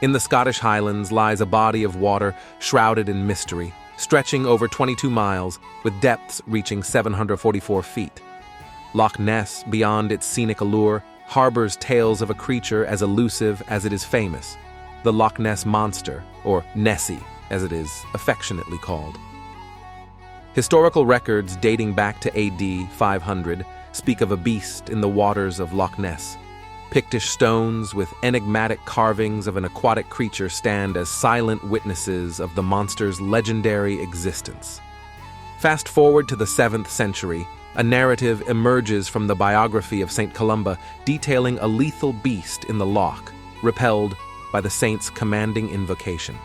In the Scottish Highlands lies a body of water shrouded in mystery, stretching over 22 miles, with depths reaching 744 feet. Loch Ness, beyond its scenic allure, harbors tales of a creature as elusive as it is famous, the Loch Ness Monster, or Nessie, as it is affectionately called. Historical records dating back to AD 500 speak of a beast in the waters of Loch Ness. Pictish stones with enigmatic carvings of an aquatic creature stand as silent witnesses of the monster's legendary existence. Fast forward to the 7th century, a narrative emerges from the biography of St. Columba detailing a lethal beast in the loch, repelled by the saint's commanding invocation.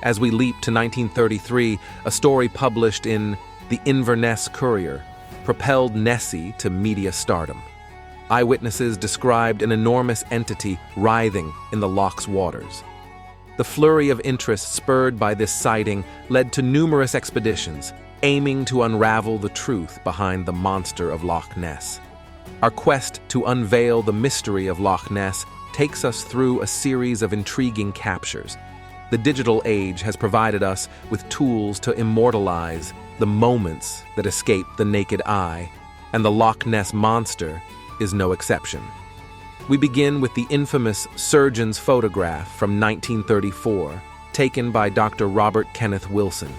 As we leap to 1933, a story published in the Inverness Courier propelled Nessie to media stardom. Eyewitnesses described an enormous entity writhing in the loch's waters. The flurry of interest spurred by this sighting led to numerous expeditions, aiming to unravel the truth behind the monster of Loch Ness. Our quest to unveil the mystery of Loch Ness takes us through a series of intriguing captures. The digital age has provided us with tools to immortalize the moments that escape the naked eye, and the Loch Ness monster is no exception. We begin with the infamous surgeon's photograph from 1934, taken by Dr. Robert Kenneth Wilson.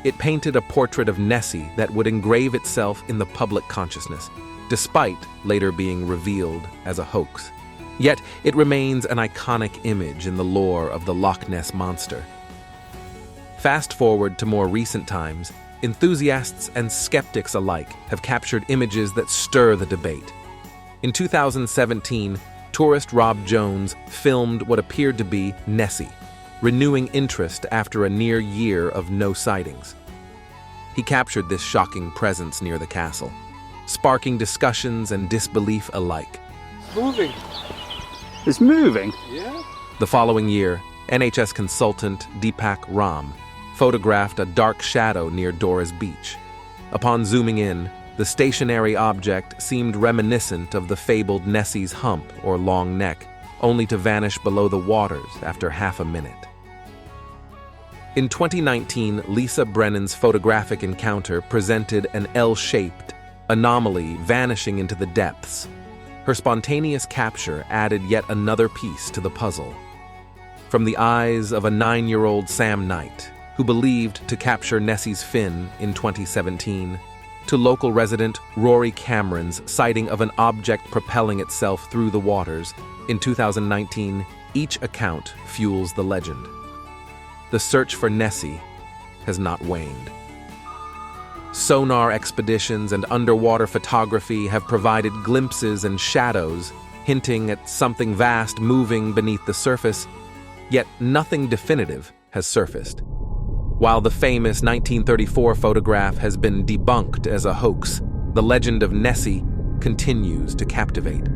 It painted a portrait of Nessie that would engrave itself in the public consciousness, despite later being revealed as a hoax. Yet it remains an iconic image in the lore of the Loch Ness monster. Fast forward to more recent times, enthusiasts and skeptics alike have captured images that stir the debate. In 2017, tourist Rob Jones filmed what appeared to be Nessie, renewing interest after a near year of no sightings. He captured this shocking presence near the castle, sparking discussions and disbelief alike. Moving. It's moving? Yeah. The following year, NHS consultant Deepak Ram photographed a dark shadow near Dora's Beach. Upon zooming in, the stationary object seemed reminiscent of the fabled Nessie's hump or long neck, only to vanish below the waters after half a minute. In 2019, Lisa Brennan's photographic encounter presented an L-shaped anomaly vanishing into the depths. Her spontaneous capture added yet another piece to the puzzle. From the eyes of a 9-year-old Sam Knight, who believed to capture Nessie's fin in 2017, to local resident Rory Cameron's sighting of an object propelling itself through the waters in 2019, each account fuels the legend. The search for Nessie has not waned. Sonar expeditions and underwater photography have provided glimpses and shadows, hinting at something vast moving beneath the surface, yet nothing definitive has surfaced. While the famous 1934 photograph has been debunked as a hoax, the legend of Nessie continues to captivate.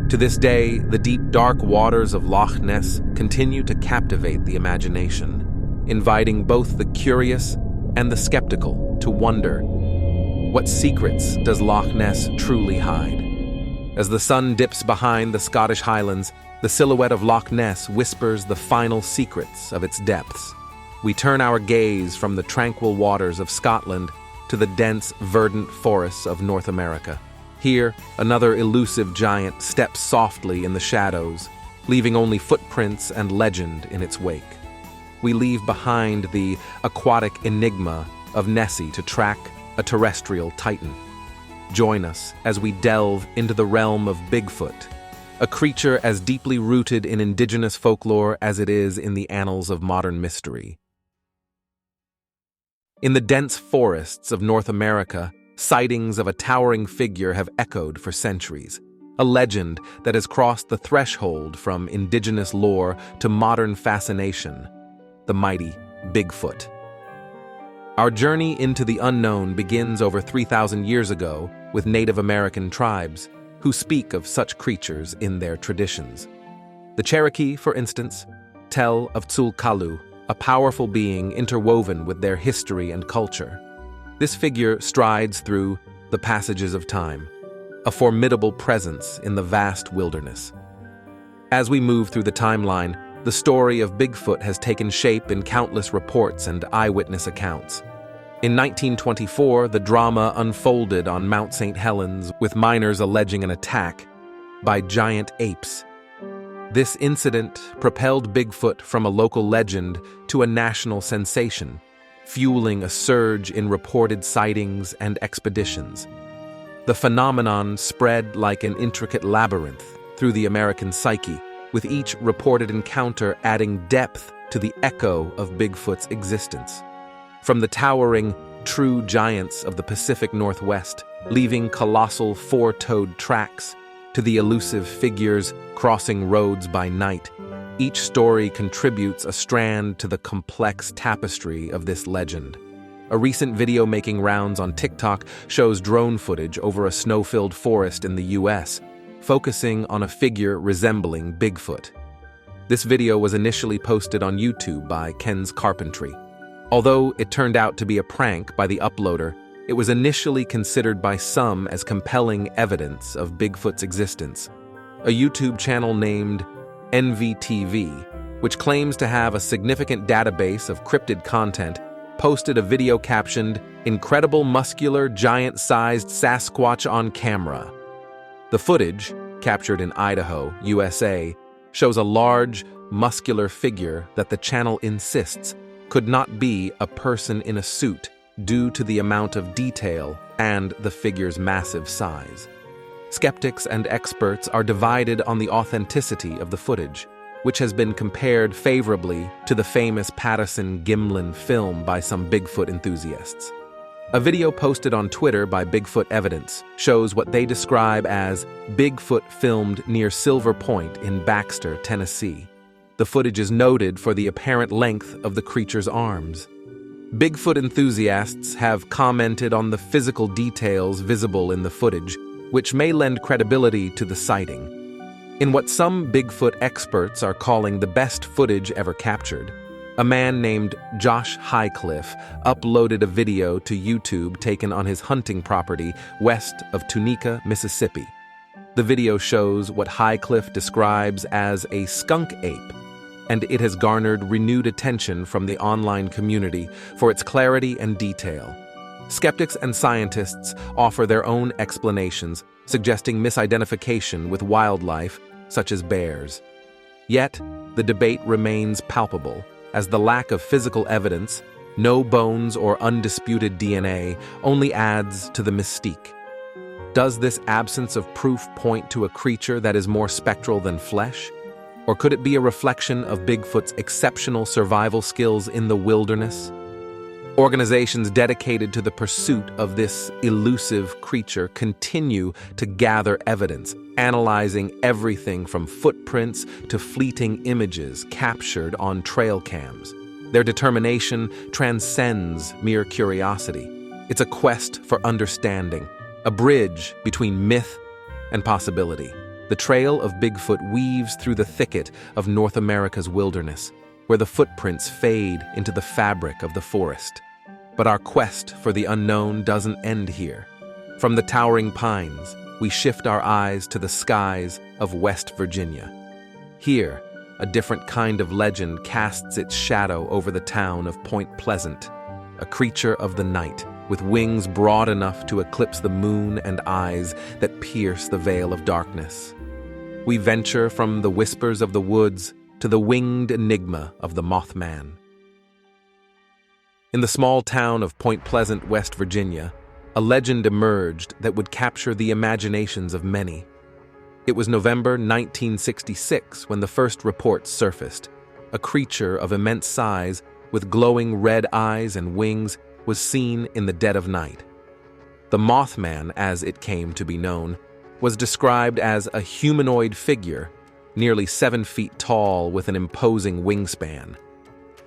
To this day, the deep, dark waters of Loch Ness continue to captivate the imagination, inviting both the curious and the skeptical to wonder, what secrets does Loch Ness truly hide? As the sun dips behind the Scottish Highlands, the silhouette of Loch Ness whispers the final secrets of its depths. We turn our gaze from the tranquil waters of Scotland to the dense, verdant forests of North America. Here, another elusive giant steps softly in the shadows, leaving only footprints and legend in its wake. We leave behind the aquatic enigma of Nessie to track a terrestrial titan. Join us as we delve into the realm of Bigfoot, a creature as deeply rooted in indigenous folklore as it is in the annals of modern mystery. In the dense forests of North America, sightings of a towering figure have echoed for centuries, a legend that has crossed the threshold from indigenous lore to modern fascination, the mighty Bigfoot. Our journey into the unknown begins over 3,000 years ago with Native American tribes who speak of such creatures in their traditions. The Cherokee, for instance, tell of Tzul'kalu', a powerful being interwoven with their history and culture. This figure strides through the passages of time, a formidable presence in the vast wilderness. As we move through the timeline, the story of Bigfoot has taken shape in countless reports and eyewitness accounts. In 1924, the drama unfolded on Mount St. Helens, with miners alleging an attack by giant apes. This incident propelled Bigfoot from a local legend to a national sensation, fueling a surge in reported sightings and expeditions. The phenomenon spread like an intricate labyrinth through the American psyche, with each reported encounter adding depth to the echo of Bigfoot's existence. From the towering, true giants of the Pacific Northwest, leaving colossal four-toed tracks, to the elusive figures crossing roads by night, each story contributes a strand to the complex tapestry of this legend. A recent video making rounds on TikTok shows drone footage over a snow-filled forest in the US, focusing on a figure resembling Bigfoot. This video was initially posted on YouTube by Ken's Carpentry. Although it turned out to be a prank by the uploader, it was initially considered by some as compelling evidence of Bigfoot's existence. A YouTube channel named NVTV, which claims to have a significant database of cryptid content, posted a video captioned, "Incredible muscular, giant-sized Sasquatch on camera." The footage, captured in Idaho, USA, shows a large, muscular figure that the channel insists could not be a person in a suit due to the amount of detail and the figure's massive size. Skeptics and experts are divided on the authenticity of the footage, which has been compared favorably to the famous Patterson-Gimlin film by some Bigfoot enthusiasts. A video posted on Twitter by Bigfoot Evidence shows what they describe as Bigfoot filmed near Silver Point in Baxter, Tennessee. The footage is noted for the apparent length of the creature's arms. Bigfoot enthusiasts have commented on the physical details visible in the footage, which may lend credibility to the sighting. In what some Bigfoot experts are calling the best footage ever captured, a man named Josh Highcliffe uploaded a video to YouTube taken on his hunting property west of Tunica, Mississippi. The video shows what Highcliffe describes as a skunk ape, and it has garnered renewed attention from the online community for its clarity and detail. Skeptics and scientists offer their own explanations, suggesting misidentification with wildlife, such as bears. Yet, the debate remains palpable, as the lack of physical evidence, no bones or undisputed DNA, only adds to the mystique. Does this absence of proof point to a creature that is more spectral than flesh? Or could it be a reflection of Bigfoot's exceptional survival skills in the wilderness? Organizations dedicated to the pursuit of this elusive creature continue to gather evidence, analyzing everything from footprints to fleeting images captured on trail cams. Their determination transcends mere curiosity. It's a quest for understanding, a bridge between myth and possibility. The trail of Bigfoot weaves through the thicket of North America's wilderness, where the footprints fade into the fabric of the forest. But our quest for the unknown doesn't end here. From the towering pines, we shift our eyes to the skies of West Virginia. Here, a different kind of legend casts its shadow over the town of Point Pleasant, a creature of the night, with wings broad enough to eclipse the moon and eyes that pierce the veil of darkness. We venture from the whispers of the woods to the winged enigma of the Mothman. In the small town of Point Pleasant, West Virginia, a legend emerged that would capture the imaginations of many. It was November 1966 when the first reports surfaced. A creature of immense size, with glowing red eyes and wings, was seen in the dead of night. The Mothman, as it came to be known, was described as a humanoid figure, nearly 7 feet tall with an imposing wingspan.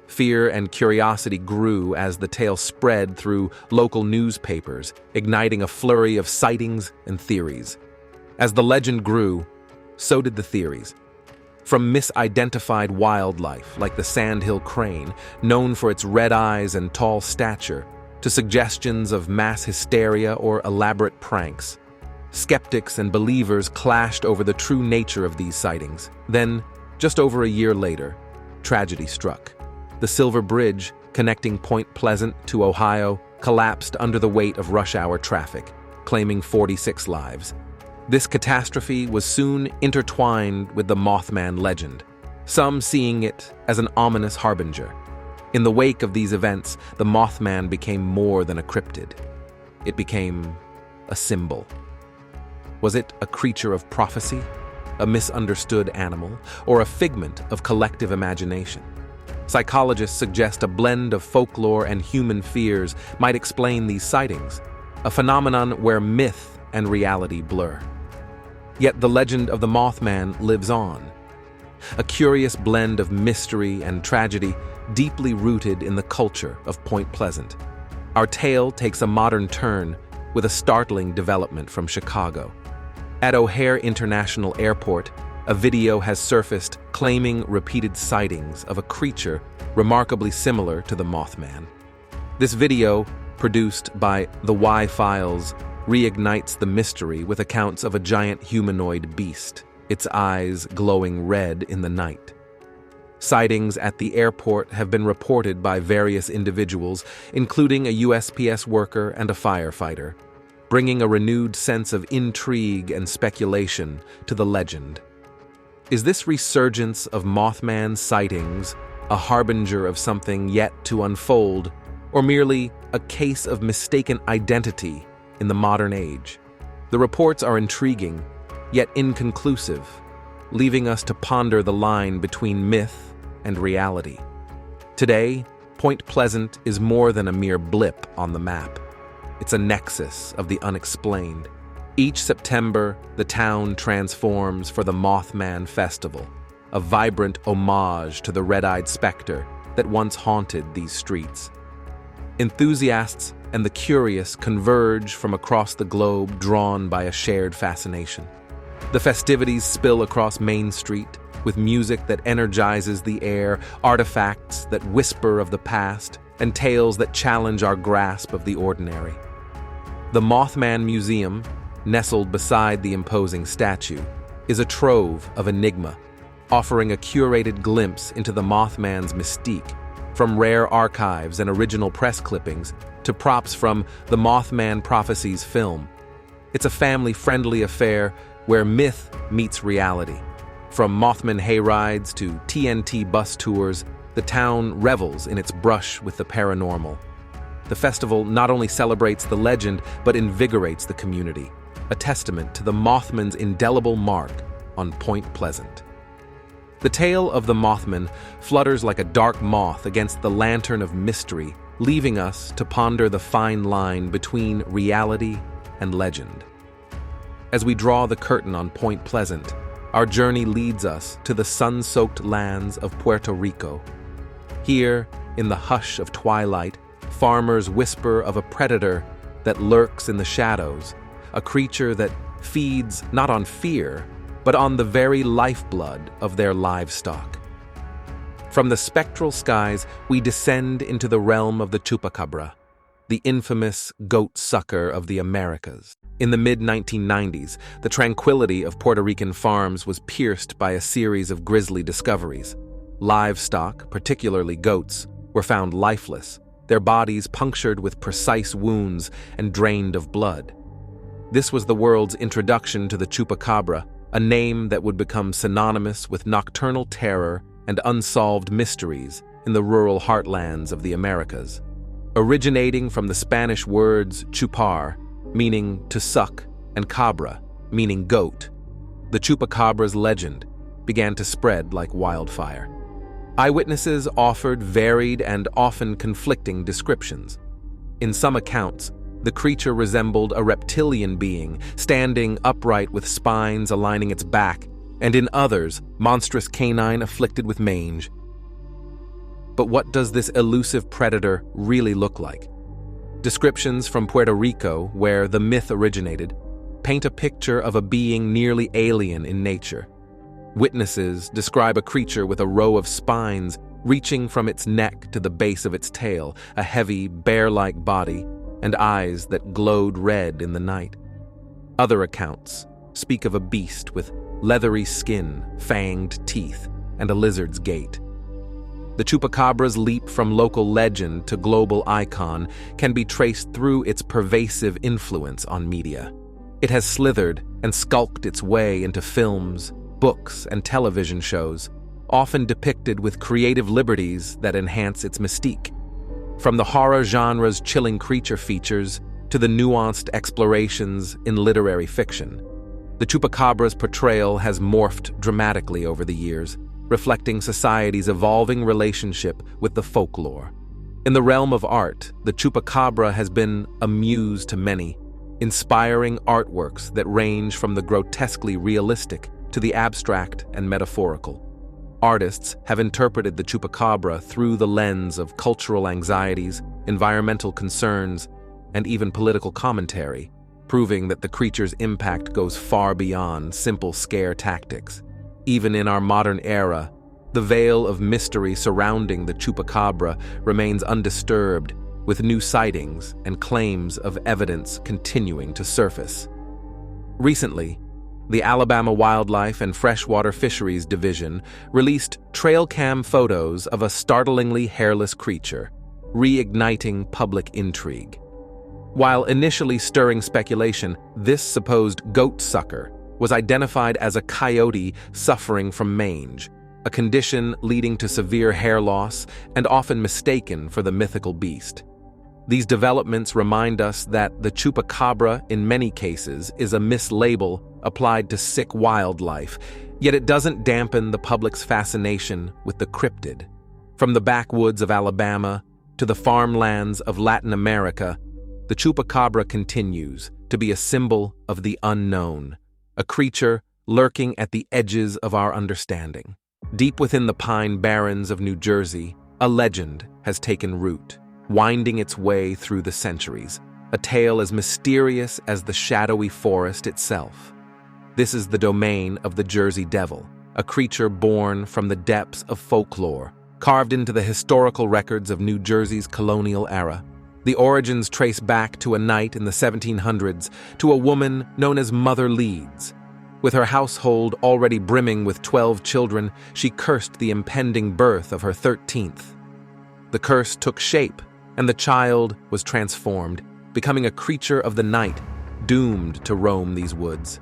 Fear and curiosity grew as the tale spread through local newspapers, igniting a flurry of sightings and theories. As the legend grew, so did the theories. From misidentified wildlife like the sandhill crane, known for its red eyes and tall stature, to suggestions of mass hysteria or elaborate pranks. Skeptics and believers clashed over the true nature of these sightings. Then, just over a year later, tragedy struck. The Silver Bridge, connecting Point Pleasant to Ohio, collapsed under the weight of rush-hour traffic, claiming 46 lives. This catastrophe was soon intertwined with the Mothman legend, some seeing it as an ominous harbinger. In the wake of these events, the Mothman became more than a cryptid. It became a symbol. Was it a creature of prophecy, a misunderstood animal, or a figment of collective imagination? Psychologists suggest a blend of folklore and human fears might explain these sightings, a phenomenon where myth and reality blur. Yet the legend of the Mothman lives on, a curious blend of mystery and tragedy deeply rooted in the culture of Point Pleasant. Our tale takes a modern turn with a startling development from Chicago. At O'Hare International Airport, a video has surfaced claiming repeated sightings of a creature remarkably similar to the Mothman. This video, produced by the Y-Files, reignites the mystery with accounts of a giant humanoid beast, its eyes glowing red in the night. Sightings at the airport have been reported by various individuals, including a USPS worker and a firefighter, bringing a renewed sense of intrigue and speculation to the legend. Is this resurgence of Mothman sightings a harbinger of something yet to unfold, or merely a case of mistaken identity in the modern age? The reports are intriguing, yet inconclusive, leaving us to ponder the line between myth and reality. Today, Point Pleasant is more than a mere blip on the map. It's a nexus of the unexplained. Each September, the town transforms for the Mothman Festival, a vibrant homage to the red-eyed specter that once haunted these streets. Enthusiasts and the curious converge from across the globe, drawn by a shared fascination. The festivities spill across Main Street, with music that energizes the air, artifacts that whisper of the past, and tales that challenge our grasp of the ordinary. The Mothman Museum, nestled beside the imposing statue, is a trove of enigma, offering a curated glimpse into the Mothman's mystique, from rare archives and original press clippings to props from the Mothman Prophecies film. It's a family-friendly affair where myth meets reality. From Mothman hayrides to TNT bus tours, the town revels in its brush with the paranormal. The festival not only celebrates the legend, but invigorates the community, a testament to the Mothman's indelible mark on Point Pleasant. The tale of the Mothman flutters like a dark moth against the lantern of mystery, leaving us to ponder the fine line between reality and legend. As we draw the curtain on Point Pleasant, our journey leads us to the sun-soaked lands of Puerto Rico. Here, in the hush of twilight, farmers whisper of a predator that lurks in the shadows, a creature that feeds not on fear, but on the very lifeblood of their livestock. From the spectral skies, we descend into the realm of the Chupacabra, the infamous goat sucker of the Americas. In the mid-1990s, the tranquility of Puerto Rican farms was pierced by a series of grisly discoveries. Livestock, particularly goats, were found lifeless, their bodies punctured with precise wounds and drained of blood. This was the world's introduction to the Chupacabra, a name that would become synonymous with nocturnal terror and unsolved mysteries in the rural heartlands of the Americas. Originating from the Spanish words chupar, meaning to suck, and cabra, meaning goat, the Chupacabra's legend began to spread like wildfire. Eyewitnesses offered varied and often conflicting descriptions. In some accounts, the creature resembled a reptilian being, standing upright with spines aligning its back, and in others, monstrous canine afflicted with mange. But what does this elusive predator really look like? Descriptions from Puerto Rico, where the myth originated, paint a picture of a being nearly alien in nature. Witnesses describe a creature with a row of spines reaching from its neck to the base of its tail, a heavy, bear-like body, and eyes that glowed red in the night. Other accounts speak of a beast with leathery skin, fanged teeth, and a lizard's gait. The Chupacabra's leap from local legend to global icon can be traced through its pervasive influence on media. It has slithered and skulked its way into films, books, and television shows, often depicted with creative liberties that enhance its mystique. From the horror genre's chilling creature features to the nuanced explorations in literary fiction, the Chupacabra's portrayal has morphed dramatically over the years, reflecting society's evolving relationship with the folklore. In the realm of art, the Chupacabra has been a muse to many, inspiring artworks that range from the grotesquely realistic to the abstract and metaphorical. Artists have interpreted the Chupacabra through the lens of cultural anxieties, environmental concerns, and even political commentary, proving that the creature's impact goes far beyond simple scare tactics. Even in our modern era, the veil of mystery surrounding the Chupacabra remains undisturbed, with new sightings and claims of evidence continuing to surface. Recently, the Alabama Wildlife and Freshwater Fisheries Division released trail cam photos of a startlingly hairless creature, reigniting public intrigue. While initially stirring speculation, this supposed goat sucker was identified as a coyote suffering from mange, a condition leading to severe hair loss and often mistaken for the mythical beast. These developments remind us that the Chupacabra, in many cases, is a mislabel applied to sick wildlife, yet it doesn't dampen the public's fascination with the cryptid. From the backwoods of Alabama to the farmlands of Latin America, the Chupacabra continues to be a symbol of the unknown, a creature lurking at the edges of our understanding. Deep within the pine barrens of New Jersey, a legend has taken root, winding its way through the centuries, a tale as mysterious as the shadowy forest itself. This is the domain of the Jersey Devil, a creature born from the depths of folklore, carved into the historical records of New Jersey's colonial era. The origins trace back to a night in the 1700s to a woman known as Mother Leeds. With her household already brimming with 12 children, she cursed the impending birth of her 13th. The curse took shape, and the child was transformed, becoming a creature of the night, doomed to roam these woods.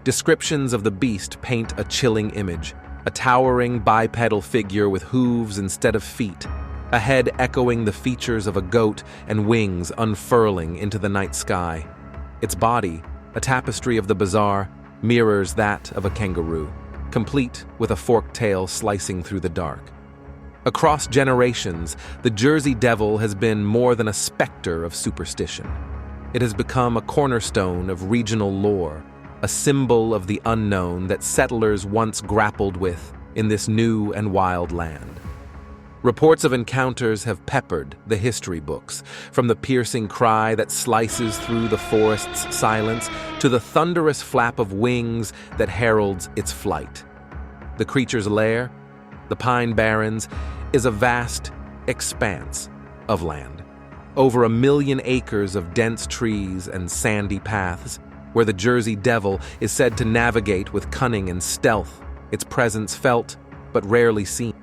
Descriptions of the beast paint a chilling image, a towering bipedal figure with hooves instead of feet, a head echoing the features of a goat and wings unfurling into the night sky. Its body, a tapestry of the bizarre, mirrors that of a kangaroo, complete with a forked tail slicing through the dark. Across generations, the Jersey Devil has been more than a specter of superstition. It has become a cornerstone of regional lore, a symbol of the unknown that settlers once grappled with in this new and wild land. Reports of encounters have peppered the history books, from the piercing cry that slices through the forest's silence to the thunderous flap of wings that heralds its flight. The creature's lair, the Pine Barrens, is a vast expanse of land. Over 1 million acres of dense trees and sandy paths, where the Jersey Devil is said to navigate with cunning and stealth, its presence felt but rarely seen.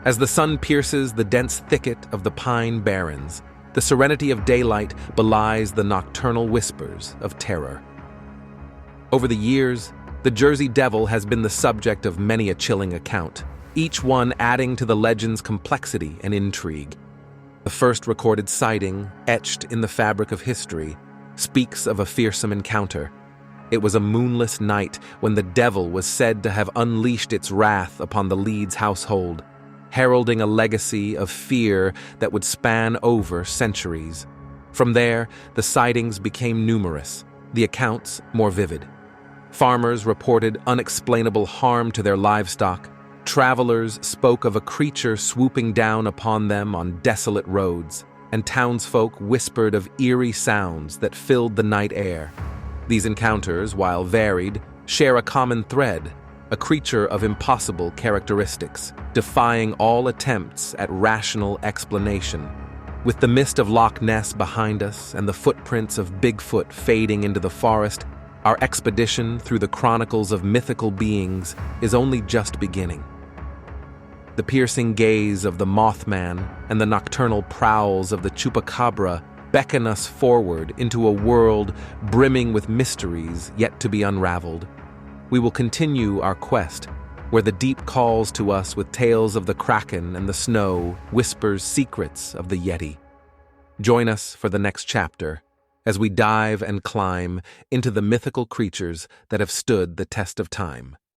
As the sun pierces the dense thicket of the Pine Barrens, the serenity of daylight belies the nocturnal whispers of terror. Over the years, the Jersey Devil has been the subject of many a chilling account, each one adding to the legend's complexity and intrigue. The first recorded sighting, etched in the fabric of history, speaks of a fearsome encounter. It was a moonless night when the devil was said to have unleashed its wrath upon the Leeds household, heralding a legacy of fear that would span over centuries. From there, the sightings became numerous, the accounts more vivid. Farmers reported unexplainable harm to their livestock. Travelers spoke of a creature swooping down upon them on desolate roads, and townsfolk whispered of eerie sounds that filled the night air. These encounters, while varied, share a common thread: a creature of impossible characteristics, defying all attempts at rational explanation. With the mist of Loch Ness behind us and the footprints of Bigfoot fading into the forest, Our expedition through the chronicles of mythical beings is only just beginning. The piercing gaze of the Mothman and the nocturnal prowls of the Chupacabra beckon us forward into a world brimming with mysteries yet to be unraveled. We will continue our quest, where the deep calls to us with tales of the kraken and the snow whispers secrets of the Yeti. Join us for the next chapter, as we dive and climb into the mythical creatures that have stood the test of time.